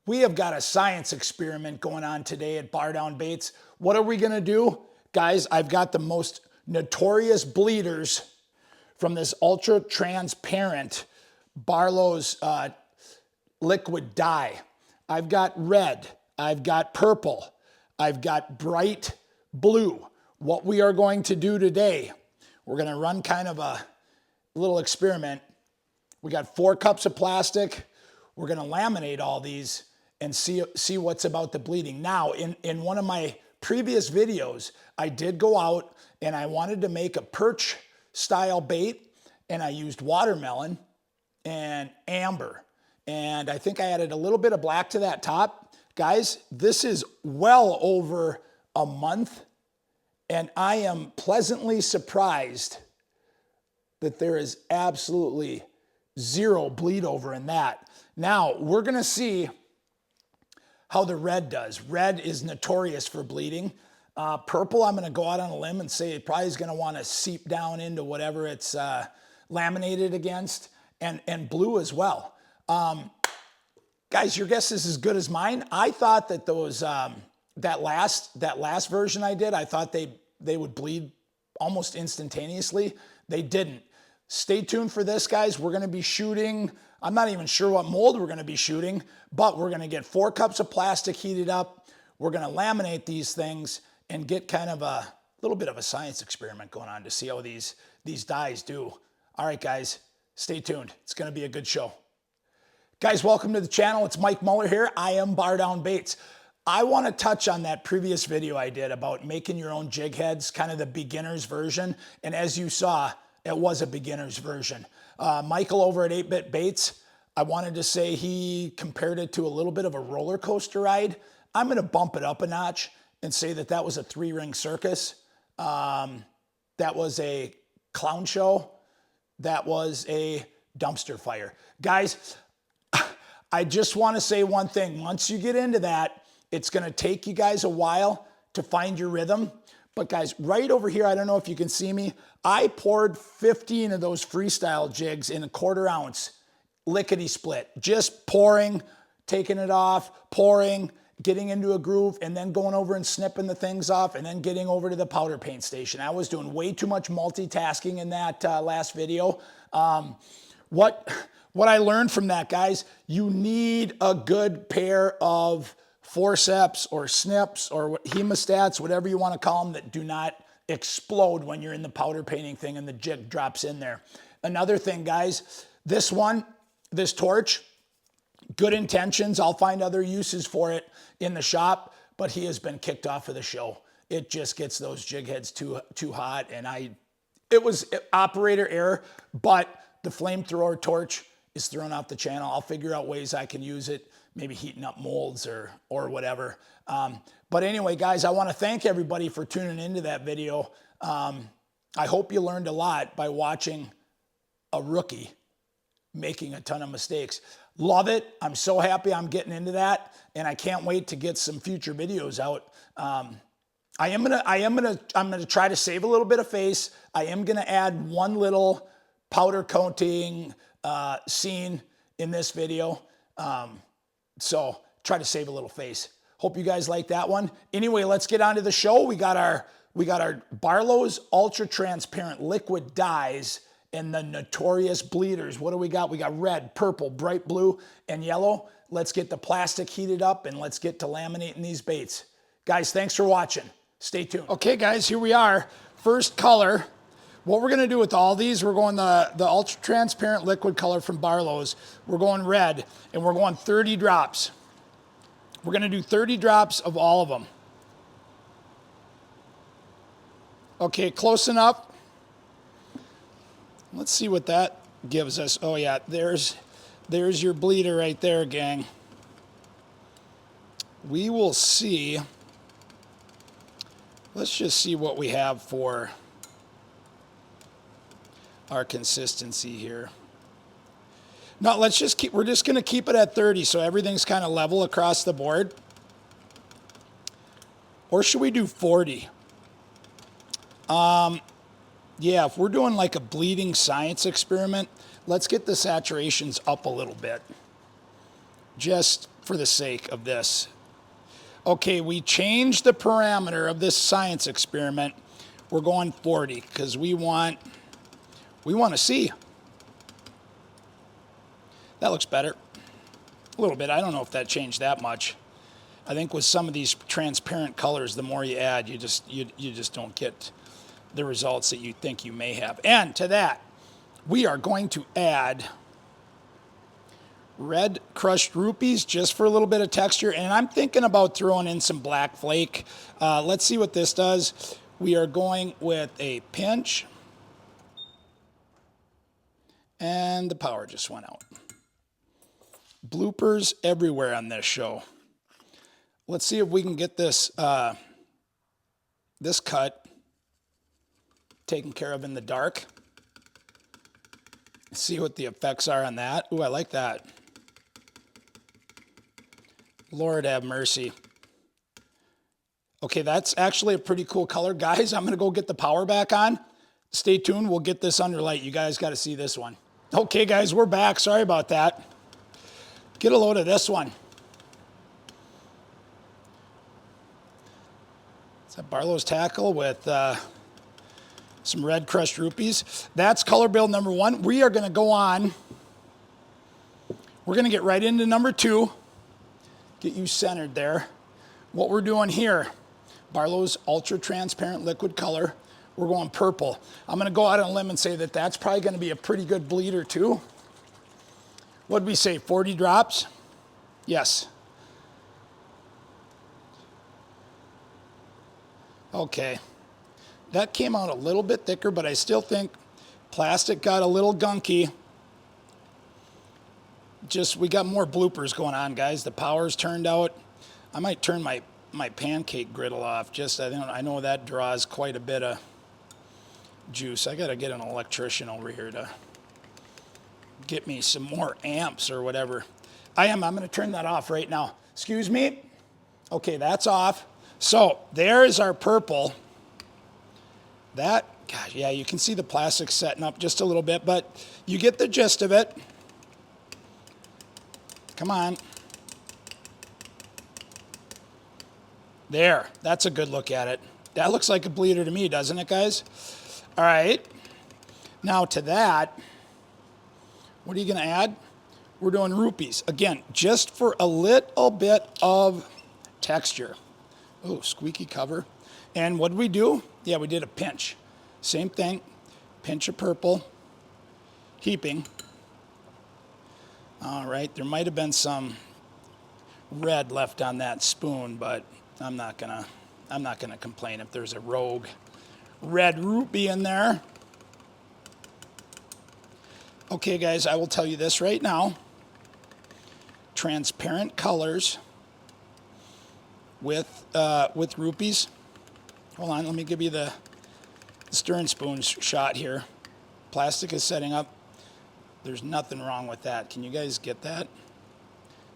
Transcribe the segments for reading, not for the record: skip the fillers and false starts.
We have got a science experiment going on today at Baits. What are we gonna do? Guys, I've got the most notorious bleeders from this ultra transparent Barlows liquid dye. I've got red, I've got purple, I've got bright blue. What we are going to do today, we're gonna run kind of a little experiment. We got 4 cups of plastic. We're gonna laminate all these and see what's about the bleeding. Now, in one of my previous videos, I did go out and I wanted to make a perch style bait, and I used watermelon and amber. And I think I added a little bit of black to that top. Guys, this is well over a month, and I am pleasantly surprised that there is absolutely zero bleed over in that. Now, we're gonna see how the red does. Red is notorious for bleeding. Purple, I'm gonna go out on a limb and say it probably is gonna wanna seep down into whatever it's laminated against, and blue as well. Guys, your guess is as good as mine. I thought that those, that last version I did, I thought they would bleed almost instantaneously. They didn't. Stay tuned for this, guys. We're gonna be shooting, I'm not even sure what mold we're gonna be shooting, but we're gonna get 4 cups of plastic heated up. We're gonna laminate these things and get kind of a little bit of a science experiment going on to see how these dyes do. All right, guys, stay tuned. It's gonna be a good show. Guys, welcome to the channel. It's Mike Muller here. I am Baits. I wanna touch on that previous video I did about making your own jig heads, kind of the beginner's version. And as you saw, it was a beginner's version. Michael over at 8-Bit Baits, I wanted to say he compared it to a little bit of a roller coaster ride. I'm gonna bump it up a notch and say that that was a 3-ring circus. That was a clown show. That was a dumpster fire. Guys, I just wanna say one thing. Once you get into that, it's gonna take you guys a while to find your rhythm. But guys, right over here, I don't know if you can see me, I poured 15 of those freestyle jigs in a 1/4 ounce, lickety split. Just pouring, taking it off, pouring, getting into a groove, and then going over and snipping the things off, and then getting over to the powder paint station. I was doing way too much multitasking in that last video. What I learned from that, guys, you need a good pair of forceps or snips or hemostats, whatever you want to call them, that do not explode when you're in the powder painting thing and the jig drops in there. Another thing, guys, this torch, good intentions. I'll find other uses for it in the shop, but he has been kicked off of the show. It just gets those jig heads too hot, and it was operator error, but the flamethrower torch is thrown off the channel. I'll figure out ways I can use it, maybe heating up molds or whatever. But anyway, guys, I want to thank everybody for tuning into that video. I hope you learned a lot by watching a rookie making a ton of mistakes. Love it. I'm so happy I'm getting into that, and I can't wait to get some future videos out. I'm gonna try to save a little bit of face. I am gonna add one little powder coating scene in this video. So try to save a little face. Hope you guys like that one. Anyway, let's get on to the show. We got our Barlows ultra transparent liquid dyes and the notorious bleeders. What do we got? We got red, purple, bright blue, and yellow. Let's get the plastic heated up and let's get to laminating these baits. Guys, thanks for watching. Stay tuned. Okay, guys, here we are. First color. What we're gonna do with all these, we're going the ultra transparent liquid color from Barlows. We're going red, and we're going 30 drops. We're gonna do 30 drops of all of them. Okay, close enough. Let's see what that gives us. Oh yeah, there's your bleeder right there, gang. We will see. Let's just see what we have for our consistency here. No, we're just gonna keep it at 30 so everything's kind of level across the board. Or should we do 40? Yeah, if we're doing like a bleeding science experiment, let's get the saturations up a little bit. Just for the sake of this. Okay, we changed the parameter of this science experiment. We're going 40 because we want to see. That looks better. A little bit. I don't know if that changed that much. I think with some of these transparent colors, the more you add, you just don't get the results that you think you may have. And to that, we are going to add red crushed rupees just for a little bit of texture. And I'm thinking about throwing in some black flake. Let's see what this does. We are going with a pinch. And the power just went out. Bloopers everywhere on this show. Let's see if we can get this this cut taken care of in the dark. See what the effects are on that. Ooh, I like that. Lord have mercy. Okay, that's actually a pretty cool color. Guys, I'm going to go get the power back on. Stay tuned. We'll get this under light. You guys got to see this one. Okay, guys, we're back. Sorry about that. Get a load of this one. It's a Barlows tackle with some red crushed rupees. That's color build number 1. We are going to go on. We're going to get right into number 2. Get you centered there. What we're doing here, Barlows Ultra Transparent Liquid Color. We're going purple. I'm going to go out on a limb and say that that's probably going to be a pretty good bleeder too. What did we say, 40 drops? Yes. Okay. That came out a little bit thicker, but I still think plastic got a little gunky. Just, we got more bloopers going on, guys. The power's turned out. I might turn my pancake griddle off. Just, I know that draws quite a bit of juice. I got to get an electrician over here to get me some more amps or whatever. I'm going to turn that off right now. Excuse me. Okay, that's off. So there is our purple. That, gosh, yeah, you can see the plastic setting up just a little bit, but you get the gist of it. Come on. There, that's a good look at it. That looks like a bleeder to me, doesn't it, guys? All right. Now to that, what are you going to add? We're doing rupees. Again, just for a little bit of texture. Oh, squeaky cover. And what did we do? Yeah, we did a pinch. Same thing. Pinch of purple. Heaping. All right, there might have been some red left on that spoon, but I'm not gonna complain if there's a rogue red rupee in there. Okay, guys, I will tell you this right now. Transparent colors with rupees. Hold on, let me give you the stirring spoon shot here. Plastic is setting up. There's nothing wrong with that. Can you guys get that?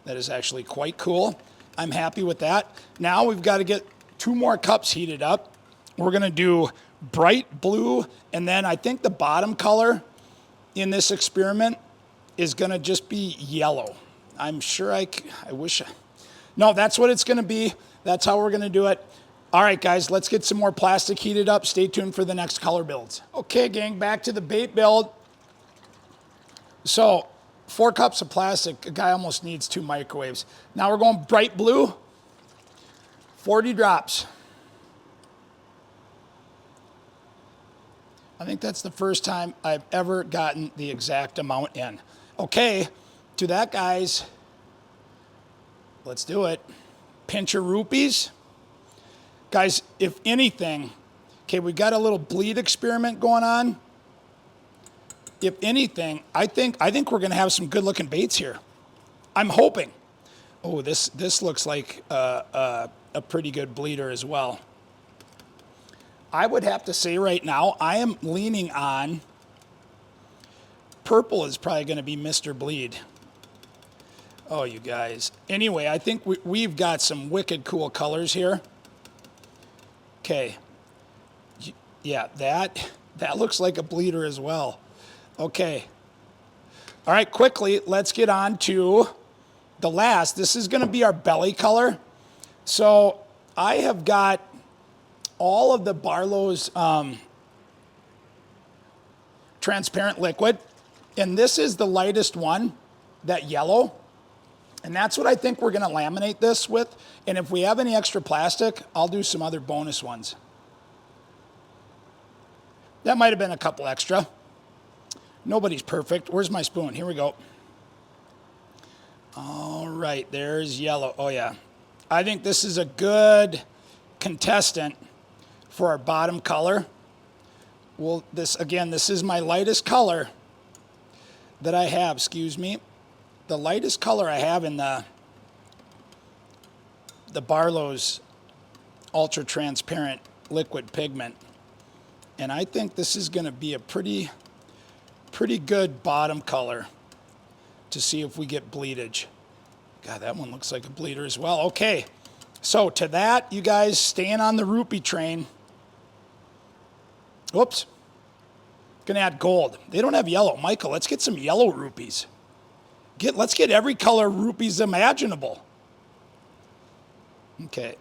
That is actually quite cool. I'm happy with that. Now we've got to get 2 more cups heated up. We're going to do bright blue, and then I think the bottom color in this experiment is going to just be yellow. I'm sure I wish. No, that's what it's going to be. That's how we're going to do it. All right, guys, let's get some more plastic heated up. Stay tuned for the next color builds. Okay, gang, back to the bait build. So 4 cups of plastic, a guy almost needs 2 microwaves. Now we're going bright blue, 40 drops. I think that's the first time I've ever gotten the exact amount in. Okay, to that, guys, let's do it. Pinch of rupees. Guys, if anything, okay, we got a little bleed experiment going on. If anything, I think we're going to have some good-looking baits here. I'm hoping. Oh, this looks like a pretty good bleeder as well. I would have to say right now, I am leaning on purple is probably going to be Mr. Bleed. Oh, you guys. Anyway, I think we've got some wicked cool colors here. Okay. Yeah, that looks like a bleeder as well. Okay. All right, quickly, let's get on to this is going to be our belly color. So I have got all of the Barlows transparent liquid, and this is the lightest one, that yellow. And that's what I think we're going to laminate this with. And if we have any extra plastic, I'll do some other bonus ones. That might have been a couple extra. Nobody's perfect. Where's my spoon? Here we go. All right, there's yellow. Oh, yeah. I think this is a good contestant for our bottom color. Well, this is my lightest color that I have, excuse me. The lightest color I have in the Barlows ultra transparent liquid pigment. And I think this is going to be a pretty good bottom color to see if we get bleedage. God, that one looks like a bleeder as well. Okay, so to that, you guys staying on the rupee train. Whoops. Gonna add gold. They don't have yellow. Michael, let's get some yellow rupees. Let's get every color rupees imaginable. Okay.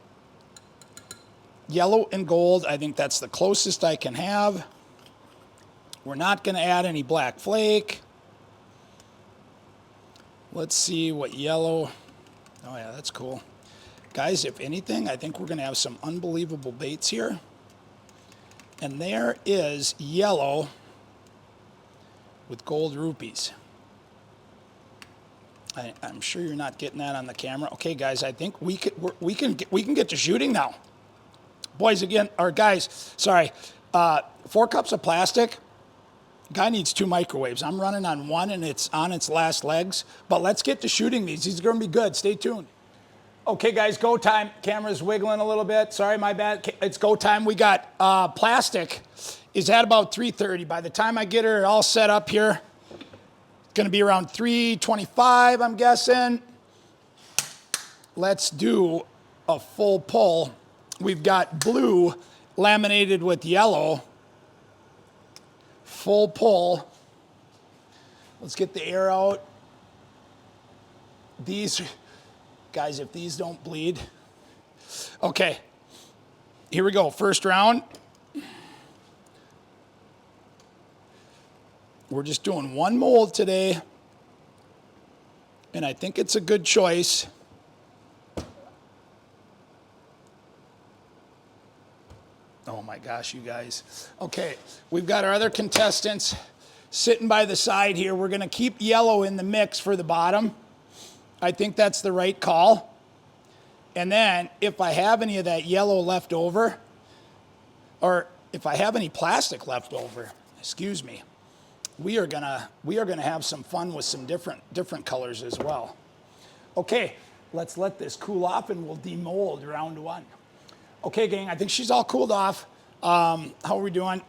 Yellow and gold, I think that's the closest I can have. We're not going to add any black flake. Let's see what yellow. Oh, yeah, that's cool. Guys, if anything, I think we're going to have some unbelievable baits here. And there is yellow with gold rupees. I'm sure you're not getting that on the camera. Okay, guys, I think we can get to shooting now. Boys, again, or guys, sorry, 4 cups of plastic. Guy needs 2 microwaves. I'm running on 1 and it's on its last legs. But let's get to shooting these. These are going to be good. Stay tuned. Okay, guys, go time. Camera's wiggling a little bit. Sorry, my bad. It's go time. We got plastic is at about 3:30. By the time I get her all set up here, it's going to be around 3:25, I'm guessing. Let's do a full pull. We've got blue laminated with yellow. Full pull. Let's get the air out. These, guys, if these don't bleed. Okay, here we go. First round. We're just doing 1 mold today. And I think it's a good choice. Oh my gosh, you guys. Okay, we've got our other contestants sitting by the side here. We're gonna keep yellow in the mix for the bottom. I think that's the right call. And then if I have any of that yellow left over, or if I have any plastic left over, excuse me, we are gonna have some fun with some different colors as well. Okay, let's let this cool off and we'll demold round 1. Okay, gang, I think she's all cooled off. How are we doing?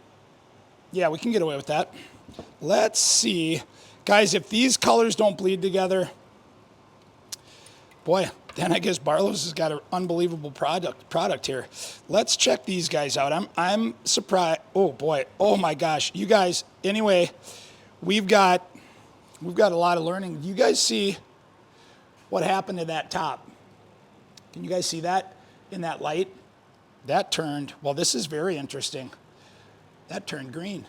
Yeah, we can get away with that. Let's see. Guys, if these colors don't bleed together, boy, then I guess Barlows has got an unbelievable product here. Let's check these guys out. I'm surprised. Oh, boy. Oh, my gosh. You guys, anyway, we've got a lot of learning. Do you guys see what happened to that top? Can you guys see that in that light? That turned, well, this is very interesting. That turned green.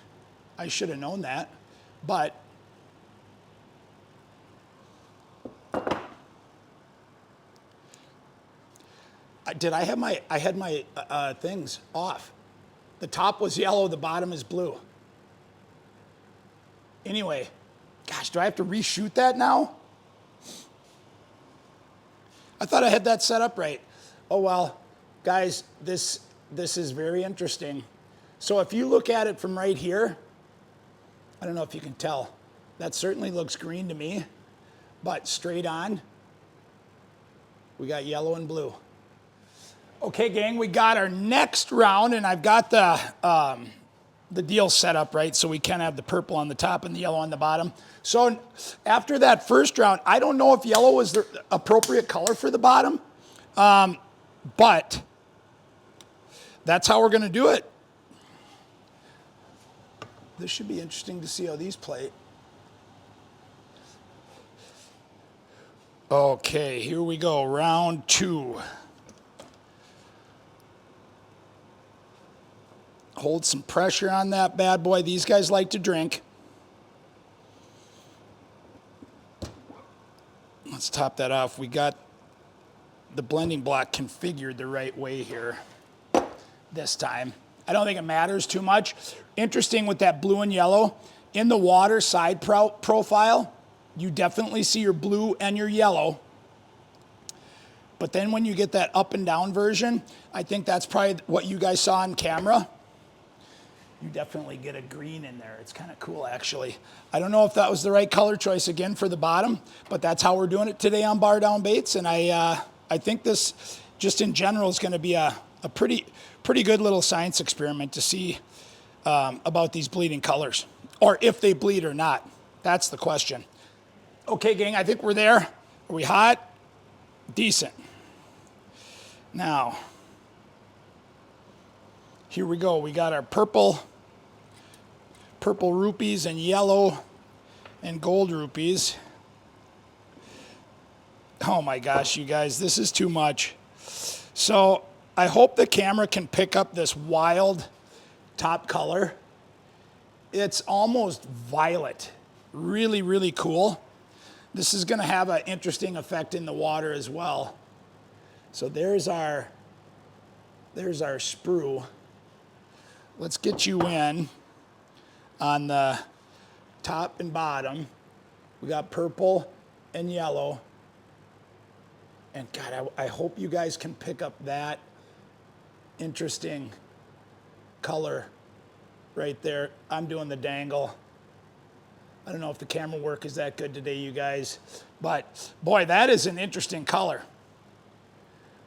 I should have known that, but I had my things off. The top was yellow, the bottom is blue. Anyway, gosh, do I have to reshoot that now? I thought I had that set up right. Oh, well. Guys, this is very interesting. So if you look at it from right here, I don't know if you can tell. That certainly looks green to me, but straight on, we got yellow and blue. Okay, gang, we got our next round, and I've got the deal set up, right? So we can have the purple on the top and the yellow on the bottom. So after that first round, I don't know if yellow was the appropriate color for the bottom, but that's how we're going to do it. This should be interesting to see how these play. Okay, here we go, round 2. Hold some pressure on that bad boy. These guys like to drink. Let's top that off. We got the blending block configured the right way here this time. I don't think it matters too much. Interesting with that blue and yellow. In the water side profile, you definitely see your blue and your yellow. But then when you get that up and down version, I think that's probably what you guys saw on camera. You definitely get a green in there. It's kind of cool, actually. I don't know if that was the right color choice again for the bottom, but that's how we're doing it today on Bar Down Baits. And I think this, just in general, is going to be a pretty good little science experiment to see about these bleeding colors, or if they bleed or not. That's the question. Okay, gang, I think we're there. Are we hot? Decent. Now, here we go. We got our purple rupees and yellow and gold rupees. Oh my gosh, you guys, this is too much. So I hope the camera can pick up this wild top color. It's almost violet. Really, really cool. This is going to have an interesting effect in the water as well. So there's our sprue. Let's get you in on the top and bottom. We got purple and yellow. And God, I hope you guys can pick up that interesting color right there. I'm doing the dangle. I don't know if the camera work is that good today, you guys. But boy, that is an interesting color.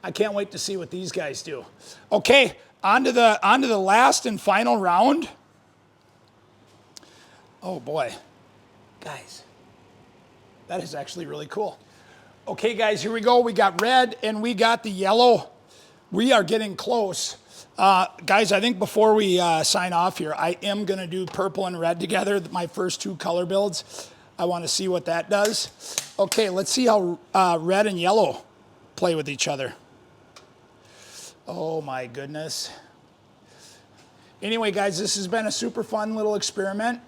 I can't wait to see what these guys do. Okay, on to the last and final round. Oh boy, guys, that is actually really cool. Okay, guys, here we go. We got red and we got the yellow. We are getting close. Guys, I think before we sign off here, I am going to do purple and red together, my first 2 color builds. I want to see what that does. Okay, let's see how red and yellow play with each other. Oh my goodness. Anyway, guys, this has been a super fun little experiment.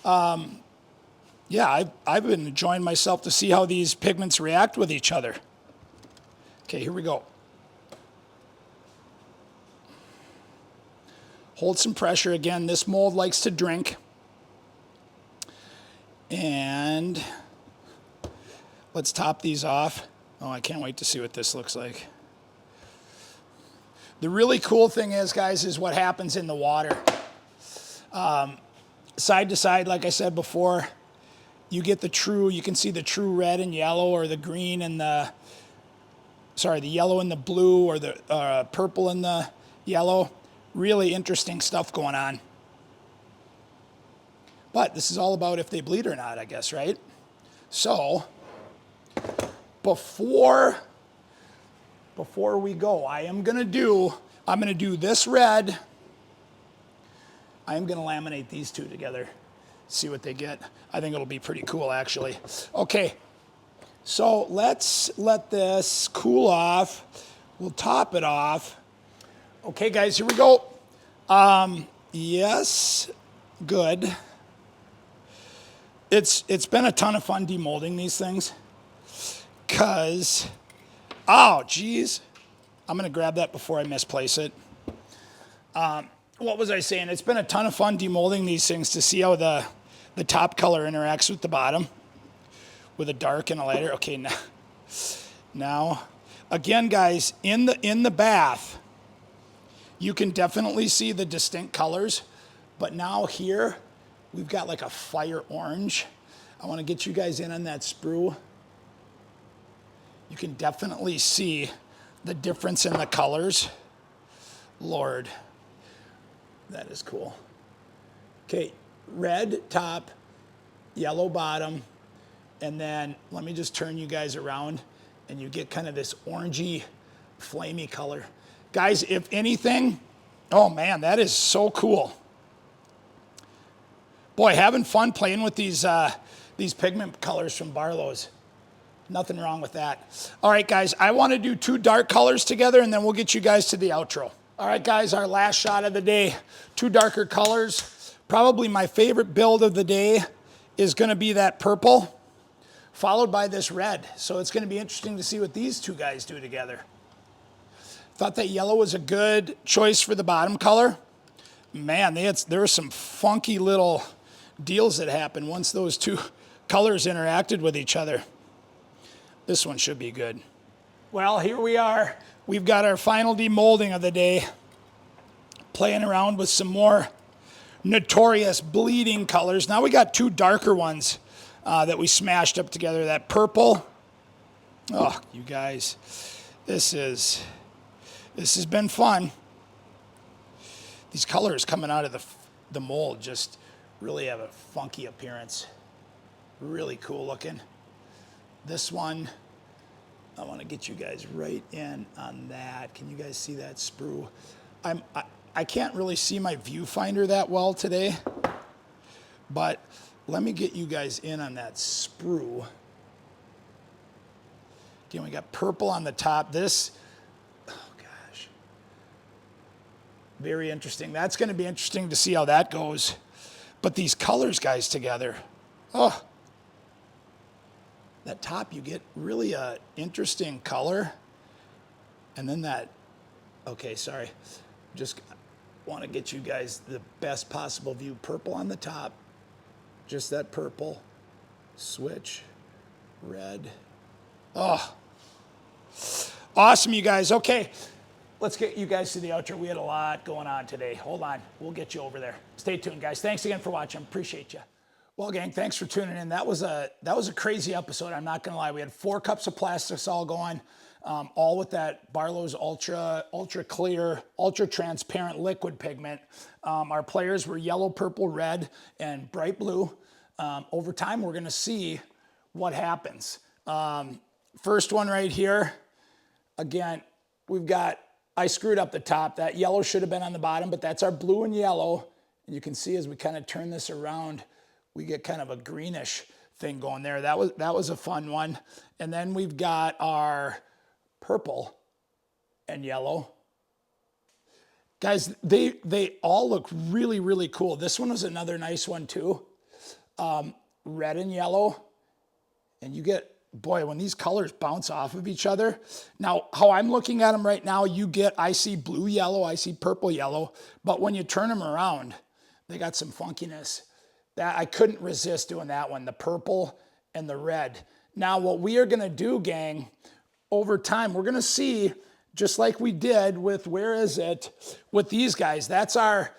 Yeah, I've been enjoying myself to see how these pigments react with each other. Okay, here we go. Hold some pressure. Again, this mold likes to drink. And let's top these off. Oh, I can't wait to see what this looks like. The really cool thing is, guys, is what happens in the water. Side to side, like I said before, you get the true, you can see the true red and yellow, or the green and the yellow and the blue, or the purple and the yellow. Really interesting stuff going on. But this is all about if they bleed or not, I guess, right? So, before we go, I'm going to do this red. I am going to laminate these 2 together, see what they get. I think it'll be pretty cool, actually. Okay, so let's let this cool off. We'll top it off. Okay, guys, here we go. Yes, good. It's been a ton of fun demolding these things, because, oh, geez. I'm going to grab that before I misplace it. What was I saying? It's been a ton of fun demolding these things to see how the top color interacts with the bottom, with a dark and a lighter. Okay, now again, guys, in the bath, you can definitely see the distinct colors, but now here we've got like a fire orange. I want to get you guys in on that sprue. You can definitely see the difference in the colors. Lord, that is cool. Okay, red top, yellow bottom, and then let me just turn you guys around and you get kind of this orangey, flamey color. Guys, if anything, oh man, that is so cool. Boy, having fun playing with these these pigment colors from Barlows. Nothing wrong with that. All right, guys, I want to do 2 dark colors together, and then we'll get you guys to the outro. All right, guys, our last shot of the day. 2 darker colors. Probably my favorite build of the day is going to be that purple, followed by this red. So it's going to be interesting to see what these 2 guys do together. Thought that yellow was a good choice for the bottom color. Man, there were some funky little deals that happened once those 2 colors interacted with each other. This one should be good. Well, here we are. We've got our final demolding of the day. Playing around with some more notorious bleeding colors. Now we got 2 darker ones that we smashed up together. That purple. Oh, you guys, this has been fun. These colors coming out of the mold just really have a funky appearance. Really cool looking. This one, I want to get you guys right in on that. Can you guys see that sprue? I can't really see my viewfinder that well today, but let me get you guys in on that sprue. Again, we got purple on the top. This, oh gosh, very interesting. That's going to be interesting to see how that goes. But these colors, guys, together, oh. That top, you get really a interesting color. And then that, okay, sorry. Just want to get you guys the best possible view. Purple on the top, just that purple. Switch, red. Oh, awesome, you guys. Okay, let's get you guys to the outro. We had a lot going on today. Hold on, we'll get you over there. Stay tuned, guys. Thanks again for watching. Appreciate you. Well, gang, thanks for tuning in. That was a crazy episode. I'm not gonna lie. We had 4 cups of plastics all going, all with that Barlows ultra clear, ultra transparent liquid pigment. Our players were yellow, purple, red, and bright blue. Over time, we're gonna see what happens. First one right here. Again, I screwed up the top. That yellow should have been on the bottom, but that's our blue and yellow. And you can see as we kind of turn this around, we get kind of a greenish thing going there. That was a fun one. And then we've got our purple and yellow. Guys, they all look really, really cool. This one was another nice one too. Red and yellow. And you get, boy, when these colors bounce off of each other. Now, how I'm looking at them right now, I see blue, yellow, I see purple, yellow. But when you turn them around, they got some funkiness. That I couldn't resist doing that one, the purple and the red. Now, what we are gonna do, gang, over time, we're gonna see, just like we did with, where is it, with these guys. That's our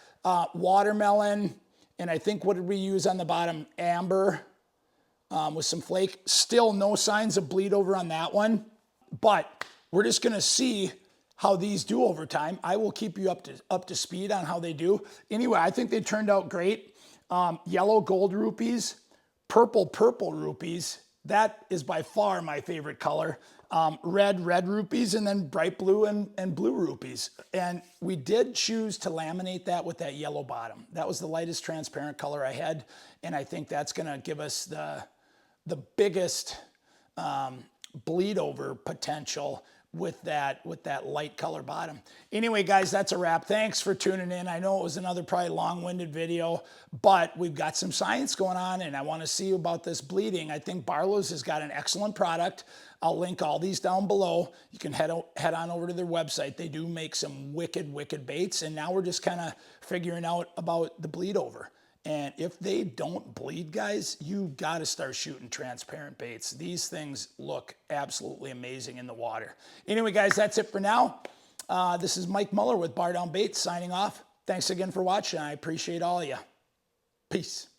watermelon, and I think, what did we use on the bottom? Amber with some flake. Still no signs of bleed over on that one, but we're just gonna see how these do over time. I will keep you up to speed on how they do. Anyway, I think they turned out great. Yellow gold rupees, purple rupees. That is by far my favorite color. Red rupees, and then bright blue and blue rupees. And we did choose to laminate that with that yellow bottom. That was the lightest transparent color I had. And I think that's gonna give us the biggest bleed over potential with that light color bottom. Anyway, guys, that's a wrap. Thanks for tuning in. I know it was another probably long-winded video, but we've got some science going on, and I want to see about this bleeding. I think Barlows has got an excellent product. I'll link all these down below. You can head on over to their website. They do make some wicked baits, and now we're just kind of figuring out about the bleed over. And if they don't bleed, guys, you got to start shooting transparent baits. These things look absolutely amazing in the water. Anyway, guys, that's it for now. This is Mike Muller with Bardownbaits signing off. Thanks again for watching. I appreciate all of you. Peace.